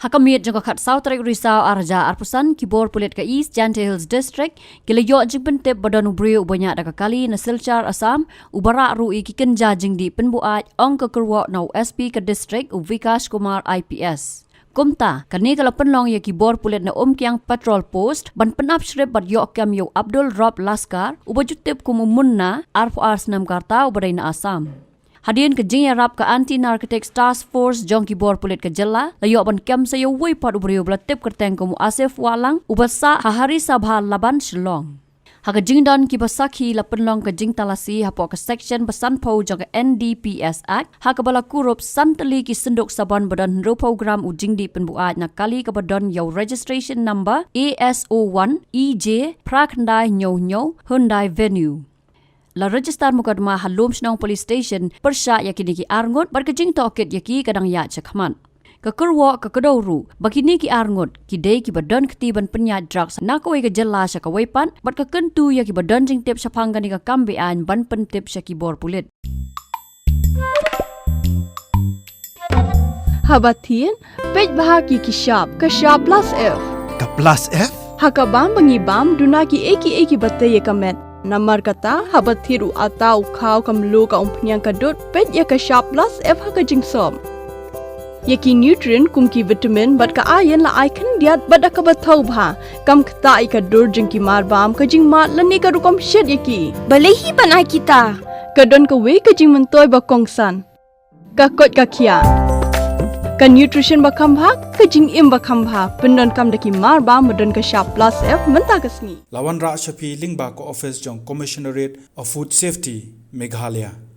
Hakamit jangka kat South Trek Risau Arja Arpusan Kibor Pulit ke East Jante Hills District kila yo jing pentep badan ubrio banyak dak kali na Silchar Assam ubara rui kiken jajing di Pynpoi ong ke Kyrwoh nau SP ke district u Vikas Kumar IPS. Kumta kani kala penlong ya Kibor Pulit na kiang patrol post ban penap shrip bat yo kam yo Abdul Rob Laskar ubajutip kumumunna arfars nam karta ubadai na Assam. Hadirin ke jing rap ke anti narcotics task force jong Kibor Pulit ke Jylla layo ban kam sayo wui pat ubrio belatip kerteng kumu Asif Walang ubasa hahari sabha laban Shillong. Haka jing don Kiba sakhi la penlong ke jing talasi hapo ke section Pynpoi jong ke NDPS Act haka bala kurup santali ki senduk saban badan program ujing di Pynpoi na kali ke badan yo registration number ASO1 EJ Prakandai nyo Hyundai venue. La register mukadma halum Shillong police station persya yakini ki arngot berkejing tokit yaki kadang ya cakman. Ke Kyrwoh ke Kedawru bakini ki arngot ki day ki badan ketiban penyat drugs na Kawei ke Jylla sya Kawei pan bat ke kentu ya ki badan jing tip syapanggan ni ke kambean ban pentip sya Kibor Pulit. Habatin pej bahagi ki shop ke shop plus F. Ka plus F? Hakabam bangibam dunaki eki batay kamet. Namar kata habat thiru atau kau kamlu ka umpnyang kadut pet ya ka shop plus F ha ka jingsom. Yaki nutrient kum ki vitamin bat ka iron la icon diat bat ka bathau bha kam kta I ka dur jing ki mar bam ka jing mat lani ka rukom shed yaki. Balehi banai kita. Ka don ka we ka jing mentoy ba kongsan. Ka kot ka kia. Ka nutrition ba kambha ka jing im ba kambha pendon kam daki mar bam madon ka shop plus F menta ka sngi. Lawan Ra Shapi Lingba ko office jong Commissionerate of Food Safety Meghalaya.